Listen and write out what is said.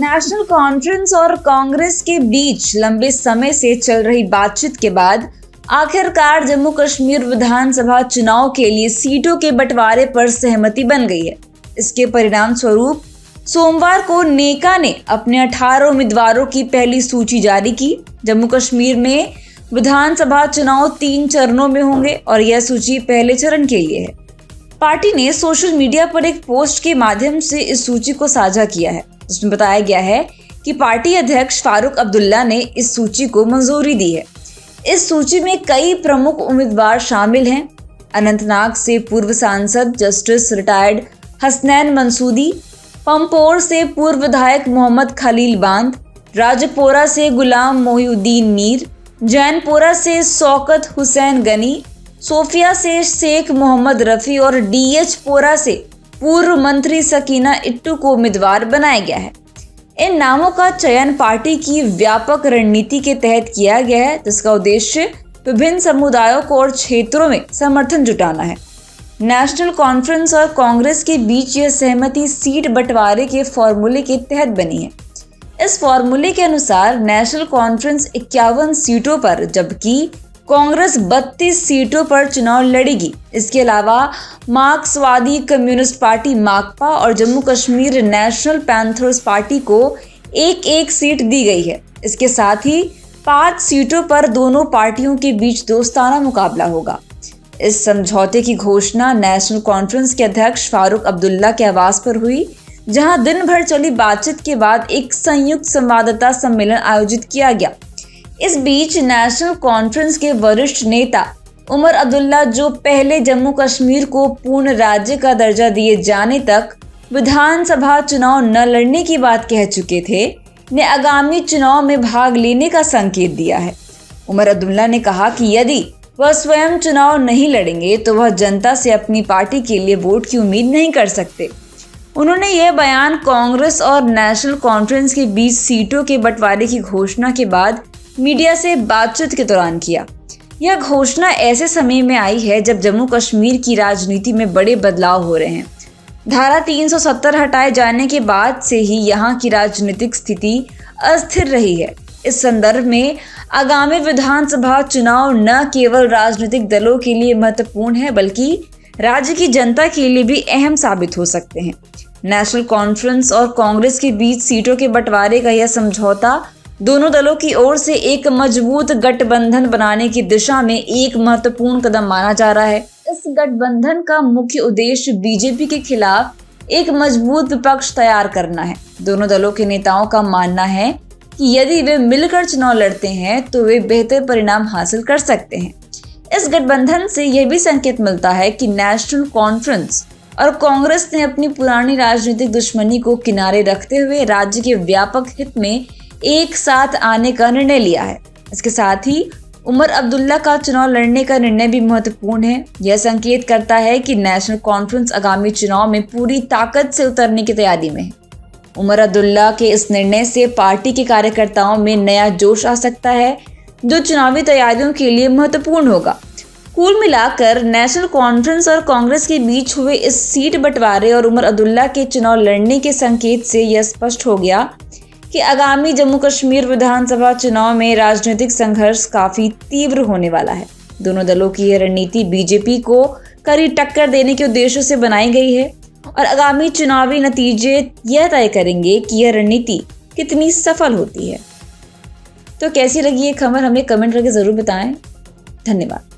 National conference और कांग्रेस के बीच लंबे समय से चल रही बातचीत के बाद आखिरकार जम्मू कश्मीर विधानसभा चुनाव के लिए सीटों के बंटवारे पर सहमति बन गई है। इसके परिणाम स्वरूप सोमवार को नेका ने अपने 18 उम्मीदवारों की पहली सूची जारी की। जम्मू कश्मीर में विधानसभा चुनाव 3 चरणों में होंगे और यह सूची पहले चरण के लिए है। पार्टी ने सोशल मीडिया पर एक पोस्ट के माध्यम से इस सूची को साझा किया है। उसमें बताया गया है कि पार्टी अध्यक्ष फारूक अब्दुल्ला ने इस सूची को मंजूरी दी है। इस सूची में कई प्रमुख उम्मीदवार शामिल हैं। अनंतनाग से पूर्व सांसद जस्टिस रिटायर्ड हसनैन मंसूदी, पंपोर से पूर्व विधायक मोहम्मद खलील बांद, राजपोरा से गुलाम मोहिउद्दीन मीर, जैनपोरा से शौकत हुसैन गनी, सोफिया से शेख मोहम्मद रफ़ी और डीएच पोरा से पूर्व मंत्री सकीना इट्टू को उम्मीदवार बनाया गया है। इन नामों का चयन पार्टी की व्यापक रणनीति के तहत किया गया है, जिसका उद्देश्य विभिन्न समुदायों को और क्षेत्रों में समर्थन जुटाना है। नेशनल कॉन्फ्रेंस और कांग्रेस के बीच यह सहमति सीट बंटवारे के फॉर्मूले के तहत बनी है। इस फॉर्मूले के अनुसार नेशनल कॉन्फ्रेंस 51 सीटों पर जबकि कांग्रेस 32 सीटों पर चुनाव लड़ेगी। इसके अलावा मार्क्सवादी कम्युनिस्ट पार्टी माकपा और Jammu Kashmir national panthers party को एक सीट दी गई है। इसके साथ ही 5 सीटों पर दोनों पार्टियों के बीच दोस्ताना मुकाबला होगा। इस समझौते की घोषणा नेशनल कॉन्फ्रेंस के अध्यक्ष फारूक अब्दुल्ला के आवास पर हुई, जहां दिन भर चली बातचीत के बाद एक संयुक्त संवाददाता सम्मेलन आयोजित किया गया। इस बीच नेशनल कॉन्फ्रेंस के वरिष्ठ नेता उमर अब्दुल्ला, जो पहले जम्मू कश्मीर को पूर्ण राज्य का दर्जा दिए जाने तक विधानसभा चुनाव न लड़ने की बात कह चुके थे, ने आगामी चुनाव में भाग लेने का संकेत दिया है। उमर अब्दुल्ला ने कहा कि यदि वह स्वयं चुनाव नहीं लड़ेंगे तो वह जनता से अपनी पार्टी के लिए वोट की उम्मीद नहीं कर सकते। उन्होंने यह बयान कांग्रेस और नेशनल कॉन्फ्रेंस के बीच सीटों के बंटवारे की घोषणा के बाद मीडिया से बातचीत के दौरान किया। यह घोषणा ऐसे समय में आई है जब जम्मू कश्मीर की राजनीति में बड़े बदलाव हो रहे हैं। धारा 370 हटाए जाने के बाद से ही यहाँ की राजनीतिक स्थिति अस्थिर रही है। इस संदर्भ में आगामी विधानसभा चुनाव न केवल राजनीतिक दलों के लिए महत्वपूर्ण है, बल्कि राज्य की जनता के लिए भी अहम साबित हो सकते हैं। नेशनल कॉन्फ्रेंस और कांग्रेस के बीच सीटों के बंटवारे का यह समझौता दोनों दलों की ओर से एक मजबूत गठबंधन बनाने की दिशा में एक महत्वपूर्ण कदम माना जा रहा है। इस गठबंधन का मुख्य उद्देश्य बीजेपी के खिलाफ एक मजबूत विपक्ष तैयार करना है। दोनों दलों के नेताओं का मानना है कि यदि वे मिलकर चुनाव लड़ते हैं तो वे बेहतर परिणाम हासिल कर सकते हैं। इस गठबंधन से यह भी संकेत मिलता है कि नेशनल कॉन्फ्रेंस और कांग्रेस ने अपनी पुरानी राजनीतिक दुश्मनी को किनारे रखते हुए राज्य के व्यापक हित में एक साथ आने का निर्णय लिया है। इसके साथ ही उमर अब्दुल्ला का चुनाव लड़ने का निर्णय भी महत्वपूर्ण है। यह संकेत करता है कि नेशनल कॉन्फ्रेंस आगामी चुनाव में पूरी ताकत से उतरने की तैयारी में है। उमर अब्दुल्ला के इस निर्णय से पार्टी के कार्यकर्ताओं में नया जोश आ सकता है, जो चुनावी तैयारियों के लिए महत्वपूर्ण होगा। कुल मिलाकर नेशनल कॉन्फ्रेंस और कांग्रेस के बीच हुए इस सीट बंटवारे और उमर अब्दुल्ला के चुनाव लड़ने के संकेत से यह स्पष्ट हो गया कि आगामी जम्मू कश्मीर विधानसभा चुनाव में राजनीतिक संघर्ष काफी तीव्र होने वाला है। दोनों दलों की यह रणनीति बीजेपी को कड़ी टक्कर देने के उद्देश्य से बनाई गई है और आगामी चुनावी नतीजे यह तय करेंगे कि यह रणनीति कितनी सफल होती है। तो कैसी लगी ये खबर हमें कमेंट करके जरूर बताएं। धन्यवाद।